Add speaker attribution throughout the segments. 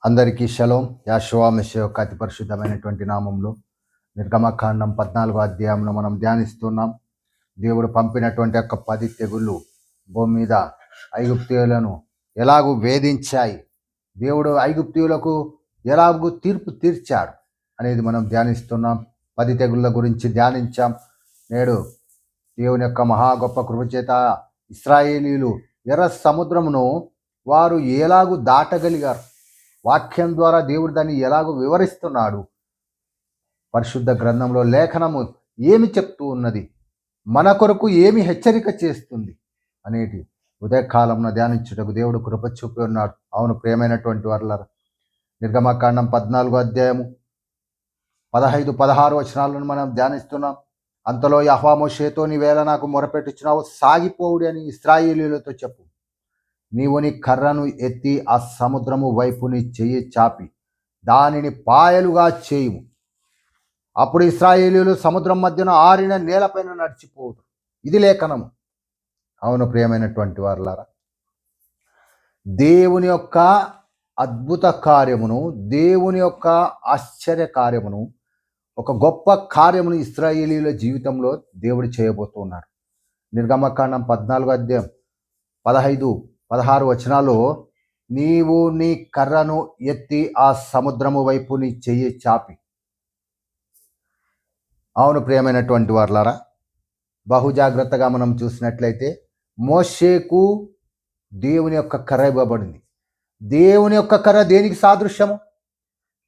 Speaker 1: అందరికీ షలోం. యెహోవా మెషియా యొక్క అతి పరిశుద్ధమైనటువంటి నామంలో నిర్గమకాండం 14వ అధ్యాయంలో మనం ధ్యానిస్తున్నాం. దేవుడు పంపినటువంటి యొక్క 10 తెగుళ్ళు భూమి మీద ఐగుప్తీయులను ఎలాగూ వేధించాయి, దేవుడు ఐగుప్తీయులకు ఎలాగూ తీర్పు తీర్చాడు అనేది మనం ధ్యానిస్తున్నాం. 10 తెగుళ్ళ గురించి ధ్యానించాం. నేడు దేవుని యొక్క మహా గొప్ప కృపచేత ఇశ్రాయేలీయులు ఎర్ర సముద్రమును వారు ఎలాగూ దాటగలిగారు. వాక్యం ద్వారా దేవుడు దాన్ని ఎలాగో వివరిస్తున్నాడు. పరిశుద్ధ గ్రంథంలో లేఖనము ఏమి చెప్తూ ఉన్నది, మన కొరకు ఏమి హెచ్చరిక చేస్తుంది అనేటి ఉదయకాలంలో ధ్యానించుటకు దేవుడు కృప చూపి ఉన్నాడు. అవును ప్రియమైనటువంటి వారలారా, నిర్గమకాండం 14వ అధ్యాయము 15-16 వచనాలను మనం ధ్యానిస్తున్నాం. అంతలో యెహోవా మోషేతో, నీవేళ నాకు మొరపెట్టుచున్నావు, సాగిపోవుడి అని ఇశ్రాయేలీయులతో చెప్పు. నీవు నీ కర్రను ఎత్తి ఆ సముద్రము వైపు నీ చెయ్యి చాపి దానిని పాయలుగా చేయుము. అప్పుడు ఇశ్రాయేలీయులు సముద్రం మధ్యన ఆరిన నేలపైన నడిచిపోదు. ఇది లేఖనము. అవును ప్రియమైనటువంటి వారలారా, దేవుని యొక్క అద్భుత కార్యమును, దేవుని యొక్క ఆశ్చర్య కార్యమును, ఒక గొప్ప కార్యమును ఇశ్రాయేలీయుల జీవితంలో దేవుడు చేయబోతున్నాడు. నిర్గమకాండం 14వ అధ్యాయం 15-16 వచనాల్లో, నీవు నీ కర్రను ఎత్తి ఆ సముద్రము వైపు నీ చెయ్యి చాపి. అవును ప్రియమైనటువంటి వారలారా, బహుజాగ్రత్తగా మనం చూసినట్లయితే మోషేకు దేవుని యొక్క కర్ర ఇవ్వబడింది. దేవుని యొక్క కర్ర దేనికి సాదృశ్యము?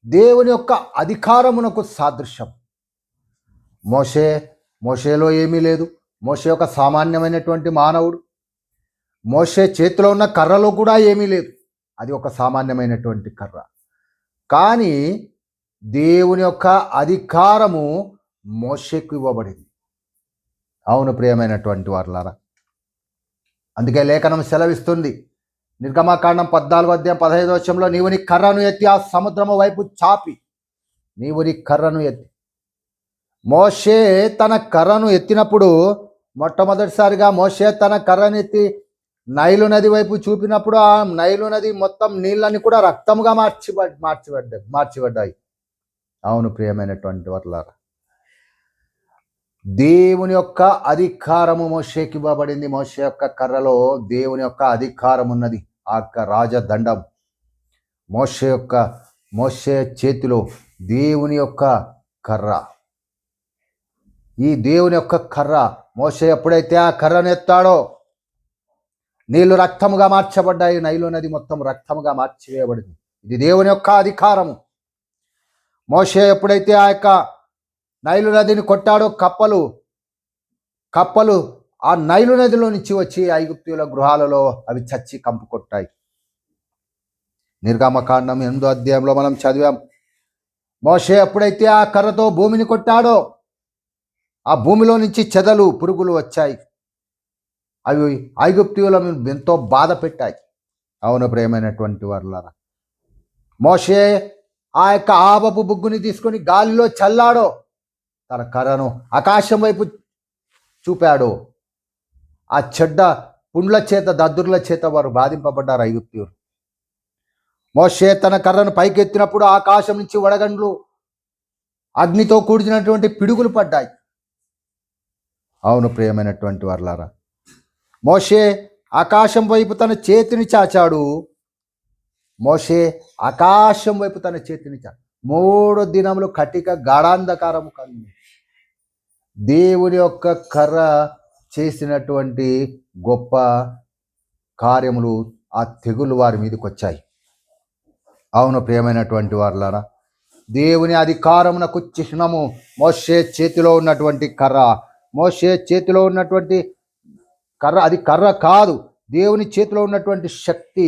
Speaker 1: దేవుని యొక్క అధికారమునకు సాదృశ్యం. మోషేలో ఏమీ లేదు. మోషే ఒక సామాన్యమైనటువంటి మానవుడు. మోషే చేతిలో ఉన్న కర్రలో కూడా ఏమీ లేదు. అది ఒక సామాన్యమైనటువంటి కర్ర. కానీ దేవుని యొక్క అధికారము మోషేకు ఇవ్వబడింది. అవును ప్రియమైనటువంటి వారలారా, అందుకే లేఖనం సెలవిస్తుంది. నిర్గమకాండం 14వ అధ్యాయం 15వ వచనంలో, నీవు నీ కర్రను ఎత్తి ఆ సముద్రము వైపు చాపి. నీవు నీ కర్రను ఎత్తి. మోషే తన కర్రను ఎత్తినప్పుడు, మొట్టమొదటిసారిగా మోషే తన కర్రను ఎత్తి నైలు నది వైపు చూపినప్పుడు, ఆ నైలు నది మొత్తం నీళ్ళని కూడా రక్తముగా మార్చిబడ్డాయి. అవును ప్రియమైనటువంటి వారలారా, దేవుని యొక్క అధికారము మోషేకి ఇవ్వబడింది. మోషే యొక్క కర్రలో దేవుని యొక్క అధికారం ఉన్నది. ఆ రాజదండం మోషే చేతిలో దేవుని యొక్క కర్ర. ఈ దేవుని యొక్క కర్ర మోషే ఎప్పుడైతే ఆ కర్రను ఎత్తాడో, నీళ్లు రక్తముగా మార్చబడ్డాయి. నైలు నది మొత్తం రక్తముగా మార్చివేయబడింది. ఇది దేవుని యొక్క అధికారము. మోషే ఎప్పుడైతే ఆ యొక్క నైలు నదిని కొట్టాడో, కప్పలు ఆ నైలు నదిలో నుంచి వచ్చి ఐగుప్తీయుల గృహాలలో అవి చచ్చి కంపు కొట్టాయి. నిర్గమకాండం 8వ అధ్యాయంలో మనం చదివాం. మోషే ఎప్పుడైతే ఆ కర్రతో భూమిని కొట్టాడో, ఆ భూమిలో నుంచి చెదలు, పురుగులు వచ్చాయి. అవి ఐగుప్తీయులను ఎంతో బాధ పెట్టాయి. అవును ప్రియమైనటువంటి వారలారా, మోషే ఆ యొక్క ఆవపు బుగ్గుని తీసుకొని గాలిలో చల్లాడో, తన కర్రను ఆకాశం వైపు చూపాడు. ఆ చెడ్డ పుండ్ల చేత, దద్దుర్ల చేత వారు బాధింపబడ్డారు ఐగుప్తీయులు. మోషే తన కర్రను పైకెత్తినప్పుడు ఆకాశం నుంచి వడగండ్లు, అగ్నితో కూడినటువంటి పిడుగులు పడ్డాయి. అవును ప్రియమైనటువంటి వారలారా, మోషే ఆకాశం వైపు తన చేతిని చాచాడు. మోషే ఆకాశం వైపు తన చేతిని 3 దినములు కటిక గాఢాంధకారము కలిగింది. దేవుని యొక్క కర్ర చేసినటువంటి గొప్ప కార్యములు, ఆ తెగులు వారి మీదకి వచ్చాయి. అవును ప్రియమైనటువంటి వారలారా, దేవుని అధికారమునకు చిహ్నము మోషే చేతిలో ఉన్నటువంటి కర్ర. మోషే చేతిలో ఉన్నటువంటి కర్ర, అది కర్ర కాదు, దేవుని చేతిలో ఉన్నటువంటి శక్తి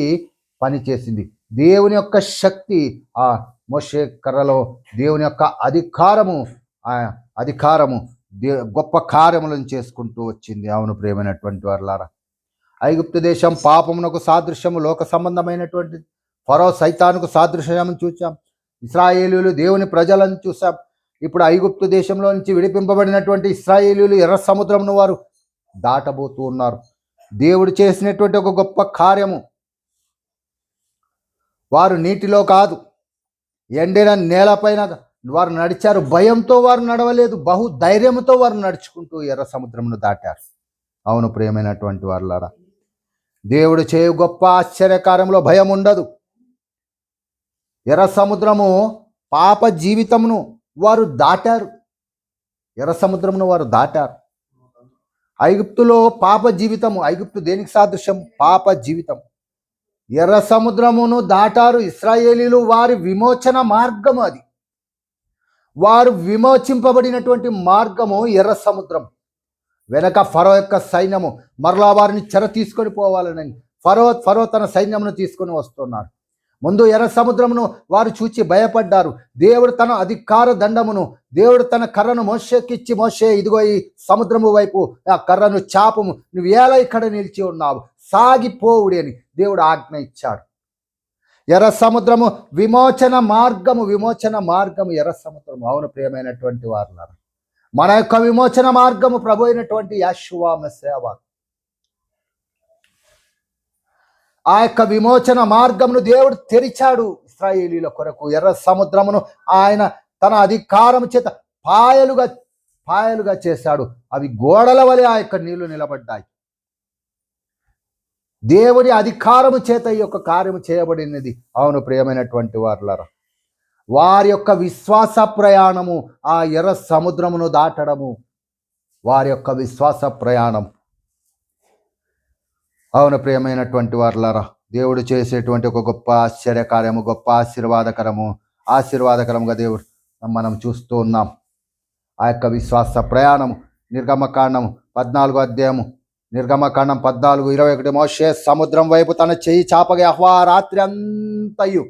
Speaker 1: పనిచేసింది. దేవుని యొక్క శక్తి ఆ మోషే కర్రలో, దేవుని యొక్క అధికారము గొప్ప కార్యములను చేసుకుంటూ వచ్చింది. అవును ప్రియమైనటువంటి వారలారా, ఐగుప్తు దేశం పాపమునకు సాదృశ్యము, లోక సంబంధమైనటువంటి ఫరో సైతానుకు సాదృశ్యము చూసాం. ఇశ్రాయేలీయులు దేవుని ప్రజలను చూసాం. ఇప్పుడు ఐగుప్తు దేశంలో నుంచి విడిపింపబడినటువంటి ఇశ్రాయేలీయులు ఎర్ర సముద్రమును వారు దాటబోతూ ఉన్నారు. దేవుడు చేసినటువంటి ఒక గొప్ప కార్యము. వారు నీటిలో కాదు, ఎండిన నేలపైన వారు నడిచారు. భయంతో వారు నడవలేదు, బహు ధైర్యంతో వారు నడుచుకుంటూ ఎర్ర సముద్రమును దాటారు. అవును ప్రియమైనటువంటి వారులారా, దేవుడు చేయు గొప్ప ఆశ్చర్యకార్యంలో భయం ఉండదు. ఎర్ర సముద్రము పాప జీవితమును వారు దాటారు. ఎర్ర సముద్రమును వారు దాటారు. ఐగుప్తులో పాప జీవితము, ఐగుప్తు దేనికి సాదృశ్యం? పాప జీవితం. ఎర్ర సముద్రమును దాటారు ఇశ్రాయేలీలు. వారి విమోచన మార్గము అది. వారు విమోచింపబడినటువంటి మార్గము ఎర్ర సముద్రం. వెనక ఫరో యొక్క సైన్యము మరలా వారిని చెర తీసుకొని పోవాలని ఫరో తన సైన్యమును తీసుకొని వస్తున్నారు. ముందు ఎర్ర సముద్రమును వారు చూచి భయపడ్డారు. దేవుడు తన అధికార దండమును, దేవుడు తన కర్రను మోషేకిచ్చి, మోషే ఇదిగో ఈ సముద్రము వైపు ఆ కర్రను చాపము, నువ్వు ఎలా ఇక్కడ నిలిచి ఉన్నావు, సాగిపోవుడి అని దేవుడు ఆజ్ఞ ఇచ్చాడు. ఎర్ర సముద్రము విమోచన మార్గము, విమోచన మార్గము ఎర్ర సముద్రము. అవును ప్రియమైనటువంటి వారులారా, మన యొక్క విమోచన మార్గము ప్రభు అయినటువంటి యెషోవా మెస్సియా వారు. ఆ యొక్క విమోచన మార్గమును దేవుడు తెరిచాడు ఇశ్రాయేలీల కొరకు. ఎర్ర సముద్రమును ఆయన తన అధికారం చేత పాయలుగా చేశాడు. అవి గోడల వలె ఆ యొక్క నీళ్లు నిలబడ్డాయి. దేవుడి అధికారము చేత ఈ యొక్క కార్యము చేయబడినది. అవును ప్రియమైనటువంటి వారులారా, వారి యొక్క విశ్వాస ప్రయాణము, ఆ ఎర్ర సముద్రమును దాటడము వారి యొక్క విశ్వాస ప్రయాణం. అవును ప్రియమైనటువంటి వారులారా, దేవుడు చేసేటువంటి ఒక గొప్ప ఆశ్చర్యకార్యము, గొప్ప ఆశీర్వాదకరముగా దేవుడు మనం చూస్తూ ఉన్నాం. ఆ యొక్క విశ్వాస ప్రయాణము. నిర్గమకాండము 14వ అధ్యాయము, నిర్గమకాండం 14:21. మోషే సముద్రం వైపు తన చెయ్యి చాపగా యెహోవా రాత్రి అంతయు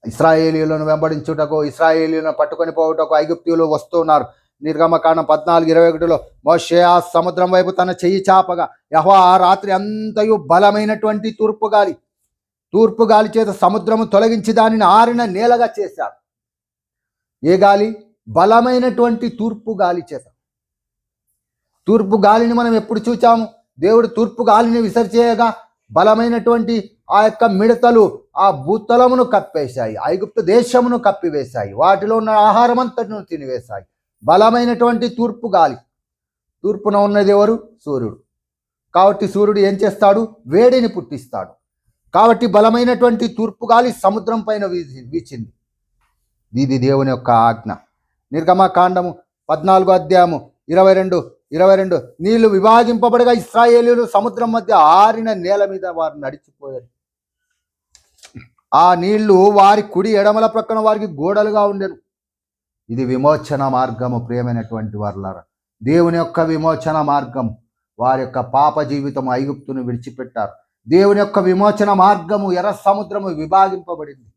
Speaker 1: ఇశ్రాయేలీయులను వెంబడించుటకు, ఇశ్రాయేలీయులను పట్టుకొని పోవుటకు ఐగుప్తీయులు వస్తున్నారు. నిర్గమకాండం 14:21 మోషే ఆ సముద్రం వైపు తన చెయ్యి చాపగా యెహోవా రాత్రి అంతయు బలమైనటువంటి తూర్పు గాలి చేత సముద్రము తొలగించి దానిని ఆరిన నేలగా చేశాడు. ఏ గాలి? బలమైనటువంటి తూర్పు గాలి చేత. తూర్పు గాలిని మనం ఎప్పుడు చూచాము? దేవుడు తూర్పు గాలిని విసర్చేయగా బలమైనటువంటి ఆ యొక్క మిడతలు ఆ భూతలమును కప్పేశాయి, ఐగుప్తు దేశమును కప్పివేశాయి, వాటిలో ఉన్న ఆహారం అంతటిను తినివేశాయి. బలమైనటువంటి తూర్పు గాలి. తూర్పున ఉన్నది ఎవరు? సూర్యుడు. కాబట్టి సూర్యుడు ఏం చేస్తాడు? వేడిని పుట్టిస్తాడు. కాబట్టి బలమైనటువంటి తూర్పు గాలి సముద్రం పైన వీచింది. ఇది దేవుని యొక్క ఆజ్ఞ. నిర్గమకాండము 14వ అధ్యాయము 22 నీళ్లు విభాగింపబడగా ఇశ్రాయేలీయులు సముద్రం మధ్య ఆరిన నేల మీద వారు నడిచిపోయారు. ఆ నీళ్లు వారి కుడి ఎడమల ప్రక్కన వారికి గోడలుగా ఉండెను. ఇది విమోచన మార్గము ప్రియమైనటువంటి వారులారా, దేవుని యొక్క విమోచన మార్గం. వారి యొక్క పాప జీవితం ఐగుప్తును విడిచిపెట్టారు. దేవుని యొక్క విమోచన మార్గము ఎర్ర సముద్రము విభాగింపబడింది.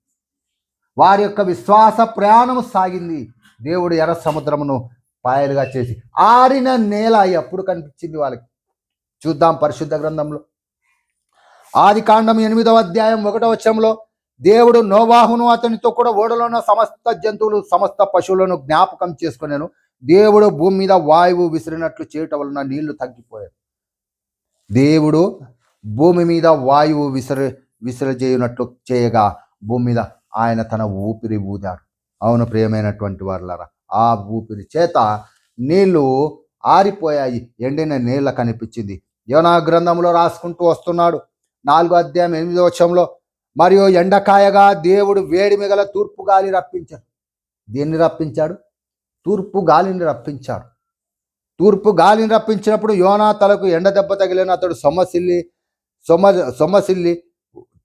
Speaker 1: వారి యొక్క విశ్వాస ప్రయాణము సాగింది. దేవుడు ఎర్ర సముద్రమును పాయలుగా చేసి ఆరిన నేల ఎప్పుడు కనిపించింది వాళ్ళకి? చూద్దాం పరిశుద్ధ గ్రంథంలో. ఆదికాండం 8వ అధ్యాయం 1వ వచనంలో దేవుడు నోవాహును అతనితో కూడా ఓడలో ఉన్న సమస్త జంతువులు సమస్త పశువులను జ్ఞాపకం చేసుకునేను. దేవుడు భూమి మీద వాయువు విసిరినట్లు చేయటం వలన నీళ్లు తగ్గిపోయారు. దేవుడు భూమి మీద వాయువు విసిరజేయునట్లు చేయగా భూమి మీద ఆయన తన ఊపిరి ఊదాడు. అవును ప్రియమైనటువంటి వారులారా, ఆ ఊపిరి చేత నీళ్లు ఆరిపోయాయి, ఎండిన నీళ్ళ కనిపించింది. యోనా గ్రంథంలో రాసుకుంటూ వస్తున్నాడు 4వ అధ్యాయం 8వ వచనంలో, మరియు ఎండకాయగా దేవుడు వేడి మిగల తూర్పు గాలి రప్పించాడు. దేన్ని రప్పించాడు? తూర్పు గాలిని రప్పించాడు. తూర్పు గాలిని రప్పించినప్పుడు యోనా తలకు ఎండ దెబ్బ తగిలిన అతడు సొమ్మసిల్లి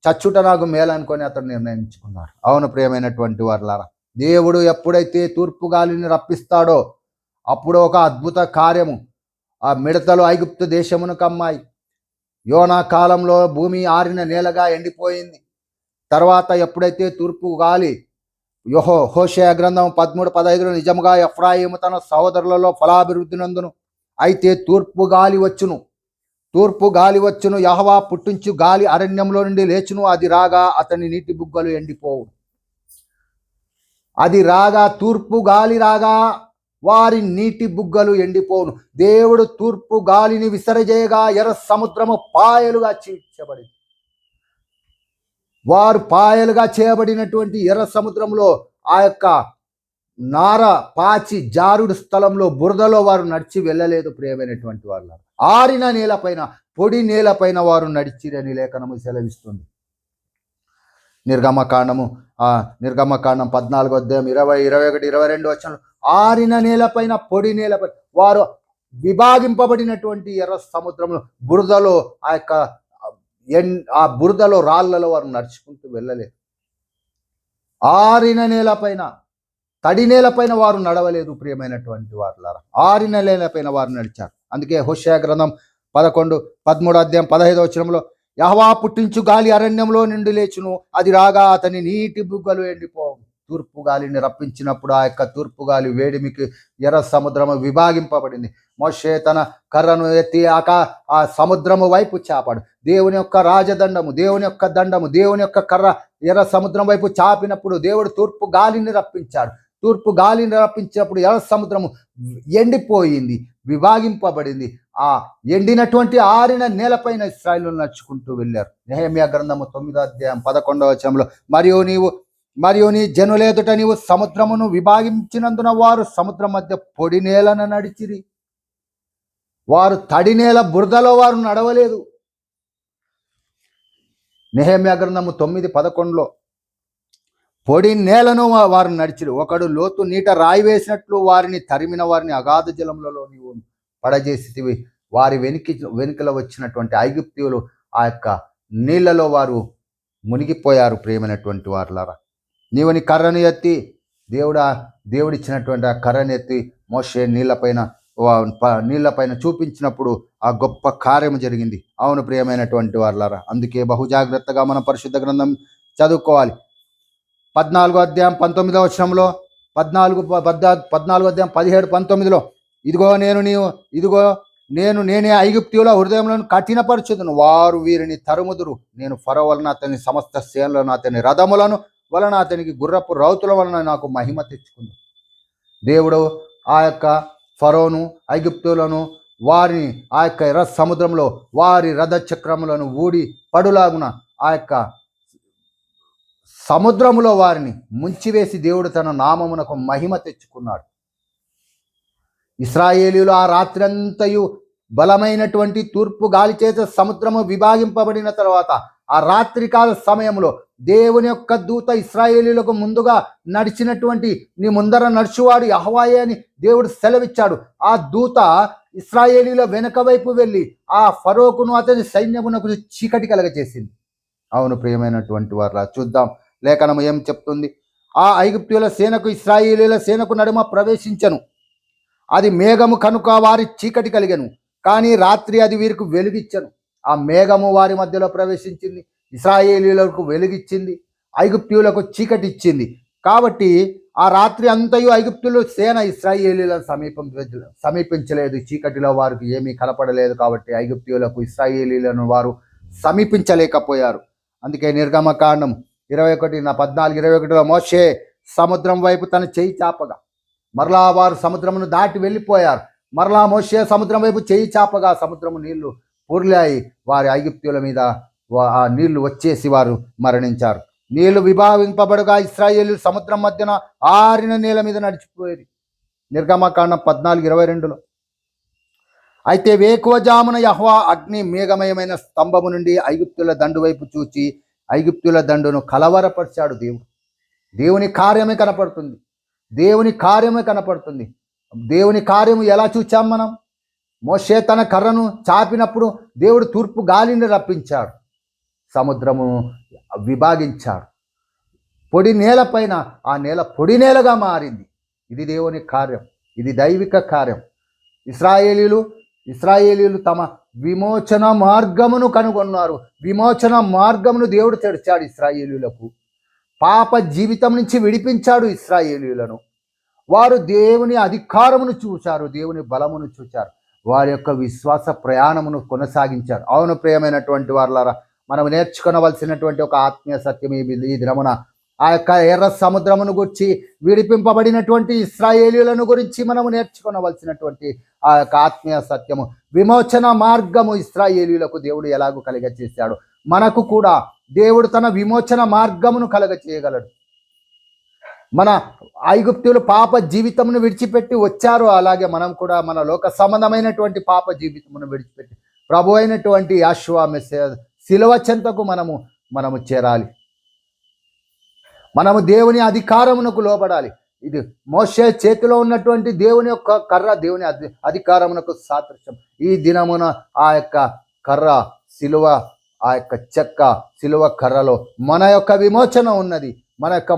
Speaker 1: చచ్చుట నాకు మేలనుకొని అతడు నిర్ణయించుకున్నాడు. అవును ప్రియమైనటువంటి వారులారా, దేవుడు ఎప్పుడైతే తూర్పు గాలిని రప్పిస్తాడో అప్పుడు ఒక అద్భుత కార్యము. ఆ మిడతలు ఐగుప్తు దేశమును కమ్మాయి. యోనా కాలంలో భూమి ఆరిన నేలగా ఎండిపోయింది. తర్వాత ఎప్పుడైతే తూర్పు గాలి, హోషేయ గ్రంథం 13:15 నిజముగా ఎఫ్రాయిము తన సహోదరులలో ఫలాభివృద్ధి నందును, అయితే తూర్పు గాలి వచ్చును, యెహోవా పుట్టించు గాలి అరణ్యంలో నుండి లేచును, అది రాగా అతని నీటి బుగ్గలు ఎండిపోవు. అది రాగా, తూర్పు గాలి రాగా వారి నీటి బుగ్గలు ఎండిపోవును. దేవుడు తూర్పు గాలిని విసరజేయగా ఎర్ర సముద్రము పాయలుగా చీల్చబడింది. వారు పాయలుగా చేయబడినటువంటి ఎర్ర సముద్రంలో ఆ యొక్క నార పాచి జారుడు స్థలంలో బురదలో వారు నడిచి వెళ్ళలేదు ప్రియమైనటువంటి వాళ్ళు. ఆరిన నేలపైన, పొడి నేలపైన వారు నడిచిరని లేఖనము సెలవిస్తుంది. నిర్గమకాండం 14 అధ్యాయం 20, 21, 22 వచనంలో ఆరిన నేలపైన, పొడి నేలపైన వారు విభాగింపబడినటువంటి ఎర్ర సముద్రంలో బురదలో ఆ బురదలో రాళ్లలో వారు నడుచుకుంటూ వెళ్ళలేదు. ఆరిన నేలపైన, తడి నేలపైన వారు నడవలేదు ప్రియమైనటువంటి వారులారా. ఆరిన నేలపైన వారు నడిచారు. అందుకే హోషేయ గ్రంథం 11, 13 అధ్యాయం 15 వచనంలో యెహోవా పుట్టించు గాలి అరణ్యంలో నుండి లేచును, అది రాగా అతని నీటి బుగ్గలు ఎండిపోవు. తూర్పు గాలిని రప్పించినప్పుడు ఆ యొక్క తూర్పు గాలి వేడిమికి ఎర్ర సముద్రము విభాగింపబడింది. మోషే తన కర్రను ఎత్తి ఆ సముద్రము వైపు చాపాడు. దేవుని యొక్క రాజదండము, దేవుని యొక్క దండము, దేవుని యొక్క కర్ర ఎర్ర సముద్రం వైపు చాపినప్పుడు దేవుడు తూర్పు గాలిని రప్పించాడు. తూర్పు గాలిని రప్పించినప్పుడు ఎర్ర సముద్రము ఎండిపోయింది, విభాగింపబడింది. ఆ ఎండినటువంటి ఆరిన నేలపైన ఇశ్రాయేలు నడుచుకుంటూ వెళ్ళారు. నెహెమ్యా గ్రంథము 9 అధ్యాయం 11 వచనంలో మరియు నీ జనులేదుట నీవు సముద్రమును విభాగించినందున వారు సముద్రం మధ్య పొడి నేలను నడిచిరి. వారు తడి నేల బురదలో వారు నడవలేదు. నెహెమ్యా గ్రంథము 9:11లో పొడి నేలను వారు నడిచిరు. ఒకడు లోతు నీట రాయి వేసినట్లు వారిని తరిమిన వారిని అగాధ జలములలో నీవు పడజేసితివి. వారి వెనుకల వచ్చినటువంటి ఐగుప్తీయులు ఆ యొక్క నీళ్లలో వారు మునిగిపోయారు. ప్రియమైనటువంటి వారులారా, నీవు నీ కర్రను ఎత్తి దేవుడిచ్చినటువంటి ఆ కర్రను ఎత్తి మోషే నీళ్లపైన చూపించినప్పుడు ఆ గొప్ప కార్యము జరిగింది. అవును ప్రియమైనటువంటి వారులారా, అందుకే బహుజాగ్రత్తగా మనం పరిశుద్ధ గ్రంథం చదువుకోవాలి. 14 అధ్యాయం 19 వచనంలో 14 అధ్యాయం 17, 19లో నేనే ఐగుప్తీయుల హృదయములను కఠినపరచుదును, వారు వీరిని తరుముదురు. నేను ఫరో వలన అతని సమస్త సేనలను, అతని రథములను వలన, అతనికి గుర్రపు రౌతుల వలన నాకు మహిమ తెచ్చుకుంది. దేవుడు ఆ యొక్క ఫరోను, ఐగుప్తులను, వారిని ఆ యొక్క ఎర్ర సముద్రంలో వారి రథ చక్రములను ఊడి పడులాగున ఆ యొక్క సముద్రములో వారిని ముంచివేసి దేవుడు తన నామమునకు మహిమ తెచ్చుకున్నాడు. ఇశ్రాయేలీయులు ఆ రాత్రి అంతయు బలమైనటువంటి తూర్పు గాలి చేత సముద్రము విభాగింపబడిన తర్వాత ఆ రాత్రికాల సమయంలో దేవుని యొక్క దూత ఇశ్రాయేలీయులకు ముందుగా నడిచినటువంటి నీ ముందర నడుచువాడు యెహోవాయే అని దేవుడు సెలవిచ్చాడు. ఆ దూత ఇశ్రాయేలీయుల వెనక వైపు వెళ్ళి ఆ ఫరోకును అతని సైన్యమునకు చీకటి కలగచేసింది. అవును ప్రియమైనటువంటి వారు, చూద్దాం లేఖనము ఏం చెప్తుంది. ఆ ఐగుప్తీయుల సేనకు ఇశ్రాయేలీయుల సేనకు నడుమ ప్రవేశించను. అది మేఘము కనుక వారి చీకటి కలిగెను, కానీ రాత్రి అది వీరికి వెలుగిచ్చను. ఆ మేఘము వారి మధ్యలో ప్రవేశించింది, ఇశ్రాయేలీయులకు వెలుగిచ్చింది, ఐగుప్తీయులకు చీకటి ఇచ్చింది. కాబట్టి ఆ రాత్రి అంతయు ఐగుప్తులు సేన ఇశ్రాయేలీయులను సమీపించలేదు. చీకటిలో వారికి ఏమీ కనపడలేదు. కాబట్టి ఐగుప్తీయులకు ఇశ్రాయేలీయులను వారు సమీపించలేకపోయారు. అందుకే నిర్గమకాండం 14:21లో మోషే సముద్రం వైపు తన చేయి చాపగా మరలా వారు సముద్రమును దాటి వెళ్ళిపోయారు. మరలా మోషే సముద్రం వైపు చేయి చాపగా సముద్రము నీళ్లు పొర్లాయి. వారి ఐగుప్తీయుల మీద ఆ నీళ్లు వచ్చేసి వారు మరణించారు. నీళ్లు విభావింపబడుగా ఇశ్రాయేలు సముద్రం మధ్యన ఆరిన నేల మీద నడిచిపోయేది. నిర్గమకాండం 14:22లో అయితే వేకువజామున యెహోవా అగ్ని మేఘమయమైన స్తంభము నుండి ఐగుప్తుల దండు వైపు చూచి ఐగుప్తుల దండును కలవరపరిచాడు. దేవుని కార్యమే కనపడుతుంది. దేవుని కార్యము ఎలా చూచాం మనం? మోషే తన కర్రను చాపినప్పుడు దేవుడు తూర్పు గాలిని రప్పించాడు, సముద్రము విభాగించాడు. పొడి నేలపైన ఆ నేల పొడి నేలగా మారింది. ఇది దేవుని కార్యం, ఇది దైవిక కార్యం. ఇశ్రాయేలీయులు తమ విమోచన మార్గమును కనుగొన్నారు. విమోచన మార్గమును దేవుడు తెరిచాడు ఇశ్రాయేలీయులకు. పాప జీవితం నుంచి విడిపించాడు ఇశ్రాయేలీయులను. వారు దేవుని అధికారమును చూశారు, దేవుని బలమును చూశారు, వారి యొక్క విశ్వాస ప్రయాణమును కొనసాగించారు. అవును ప్రియమైనటువంటి వారులారా, మనం నేర్చుకొనవలసినటువంటి ఒక ఆత్మీయ సత్యం ఈ దినమున ఆ యొక్క ఎర్ర సముద్రమును గురించి, విడిపింపబడినటువంటి ఇశ్రాయేలీయులను గురించి మనము నేర్చుకొనవలసినటువంటి ఆ యొక్క ఆత్మీయ సత్యము, విమోచన మార్గము ఇశ్రాయేలీయులకు దేవుడు ఎలాగూ కలిగచేశాడు. మనకు కూడా దేవుడు తన విమోచన మార్గమును కలగ చేయగలడు. మన ఐగుప్తులు పాప జీవితమును విడిచిపెట్టి వచ్చారు, అలాగే మనం కూడా మన లోక సంబంధమైనటువంటి పాప జీవితమును విడిచిపెట్టి ప్రభు అయినటువంటి యెహోవా మెస్సియా శిలువ చెంతకు మనము చేరాలి. మనము దేవుని అధికారమునకు లోబడాలి. ఇది మోషే చేతిలో ఉన్నటువంటి దేవుని యొక్క కర్ర దేవుని అధికారమునకు సాదృశ్యం. ఈ దినమున ఆ యొక్క కర్ర శిలువ, ఆ యొక్క చెక్క శిలువ కర్రలో మన యొక్క విమోచన ఉన్నది. మన యొక్క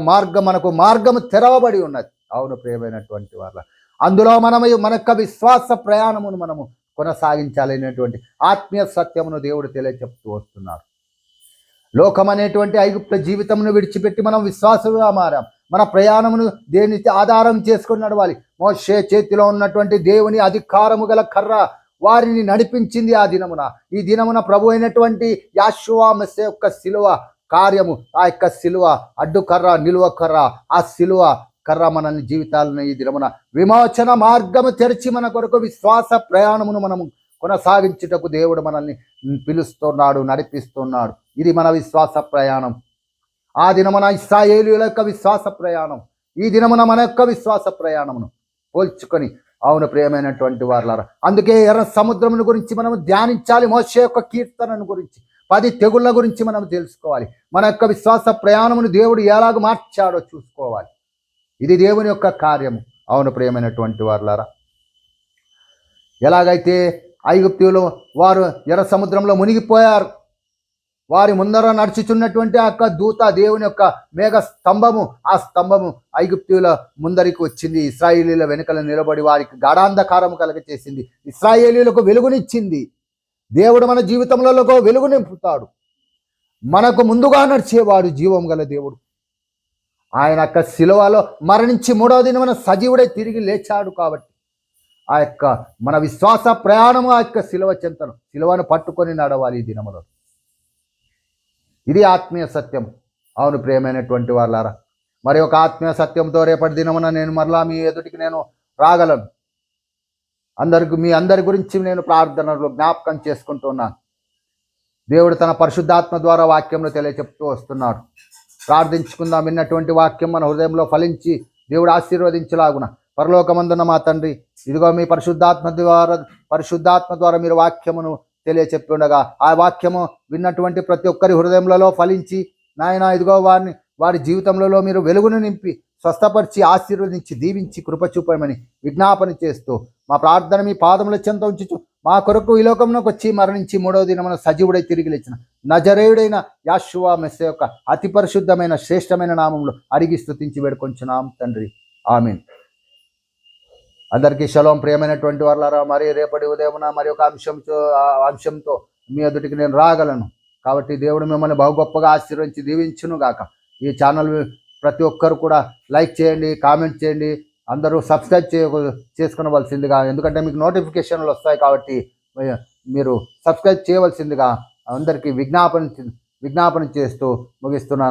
Speaker 1: మనకు మార్గము తెరవబడి ఉన్నది. అవును ప్రియమైనటువంటి వాళ్ళ, అందులో మన యొక్క విశ్వాస ప్రయాణమును మనము కొనసాగించాలనేటువంటి ఆత్మీయ సత్యమును దేవుడు తెలియచెప్తూ వస్తున్నారు. లోకం అనేటువంటి ఐగుప్త జీవితమును విడిచిపెట్టి మనం విశ్వాసంగా మారాం. మన ప్రయాణమును దేని ఆధారం చేసుకుని నడవాలి. మోషే చేతిలో ఉన్నటువంటి దేవుని అధికారము గల కర్ర వారిని నడిపించింది. ఈ దినమున ప్రభు అయినటువంటి యెహోవా మెస్సియా యొక్క శిలువ కార్యము, ఆ యొక్క శిలువ అడ్డు కర్ర, నిలువ కర్ర, ఆ శిలువ కర్ర మనల్ని జీవితాలను ఈ దినమున విమోచన మార్గము తెరిచి మన కొరకు విశ్వాస ప్రయాణమును మనము కొనసాగించుటకు దేవుడు మనల్ని పిలుస్తున్నాడు, నడిపిస్తున్నాడు. ఇది మన విశ్వాస ప్రయాణం. ఆ దినమున ఇశ్రాయేలీయుల యొక్క విశ్వాస ప్రయాణం, ఈ దినమున మన యొక్క విశ్వాస ప్రయాణమును పోల్చుకొని, అవును ప్రియమైనటువంటి వారులారా, అందుకే ఎర్ర సముద్రమును గురించి మనం ధ్యానించాలి. మోషే యొక్క కీర్తనను గురించి, 10 తెగుళ్ళ గురించి మనం తెలుసుకోవాలి. మన యొక్క విశ్వాస ప్రయాణమును దేవుడు ఎలాగ మార్చాడో చూసుకోవాలి. ఇది దేవుని యొక్క కార్యము. అవును ప్రియమైనటువంటి వారులారా, ఎలాగైతే ఐగుప్తీయులు వారు ఎర్ర సముద్రంలో మునిగిపోయారు, వారి ముందర నడుచుచున్నటువంటి ఆ యొక్క దూత, దేవుని యొక్క మేఘ స్తంభము, ఆ స్తంభము ఐగుప్తీయుల ముందరికి వచ్చింది. ఇశ్రాయేలీయుల వెనుకల నిలబడి వారికి గాఢాంధకారము కలగచేసింది. ఇశ్రాయేలీయులకు వెలుగునిచ్చింది. దేవుడు మన జీవితంలో వెలుగు నింపుతాడు. మనకు ముందుగా నడిచేవాడు జీవం గల దేవుడు. ఆయన యొక్క శిలువలో మరణించి 3వ దినమున సజీవుడై తిరిగి లేచాడు. కాబట్టి ఆ యొక్క మన విశ్వాస ప్రయాణము ఆ యొక్క శిలువను పట్టుకొని నడవాలి ఈ దినములో. ఇది ఆత్మీయ సత్యం. అవును ప్రియమైనటువంటి వాళ్ళారా, మరి ఒక ఆత్మీయ సత్యంతో రేపటి దినమున నేను మరలా మీ ఎదుటికి నేను రాగలను. మీ అందరి గురించి నేను ప్రార్థనలో జ్ఞాపకం చేసుకుంటున్నాను. దేవుడు తన పరిశుద్ధాత్మ ద్వారా వాక్యంలో తెలియచెప్తూ వస్తున్నాడు. ప్రార్థించుకుందాం. విన్నటువంటి వాక్యం మన హృదయంలో ఫలించి దేవుడు ఆశీర్వదించలాగున. పరలోకమందున మా తండ్రి, ఇదిగో మీ పరిశుద్ధాత్మ ద్వారా మీరు వాక్యమును తెలియచెప్పి ఉండగా, ఆ వాక్యము విన్నటువంటి ప్రతి ఒక్కరి హృదయంలో ఫలించి నాయన ఇదిగో వారి జీవితంలో మీరు వెలుగును నింపి స్వస్థపరిచి ఆశీర్వదించి దీవించి కృప చూపమని విజ్ఞాపన చేస్తూ మా ప్రార్థన మీ పాదముల చెంత ఉంచుచు మా కొరకు ఈ లోకంలోకి వచ్చి మరణించి 3వ దినమున సజీవుడై తిరిగి లేచిన నజరేయుడైన యెహోవా మెస్సియా యొక్క అతి పరిశుద్ధమైన శ్రేష్టమైన నామములో అడిగి స్తుతించి వేడుకొంచున్నాం తండ్రి. ఆమేన్. అందరికీ షలోం. ప్రియమైనటువంటి వారులారా, మరి రేపటి ఉదయమున మరి ఒక అంశంతో మీ ఎదుటికి నేను రాగలను. కాబట్టి దేవుడు మిమ్మల్ని బహు గొప్పగా ఆశీర్వదించి దీవించును గాక. ఈ ఛానల్ ప్రతి ఒక్కరు కూడా లైక్ చేయండి, కామెంట్ చేయండి, అందరూ సబ్స్క్రైబ్ చేసుకునవలసిందిగా, ఎందుకంటే మీకు నోటిఫికేషన్లు వస్తాయి కాబట్టి మీరు సబ్స్క్రైబ్ చేయవలసిందిగా అందరికీ విజ్ఞాపన చేస్తూ ముగిస్తున్నాను.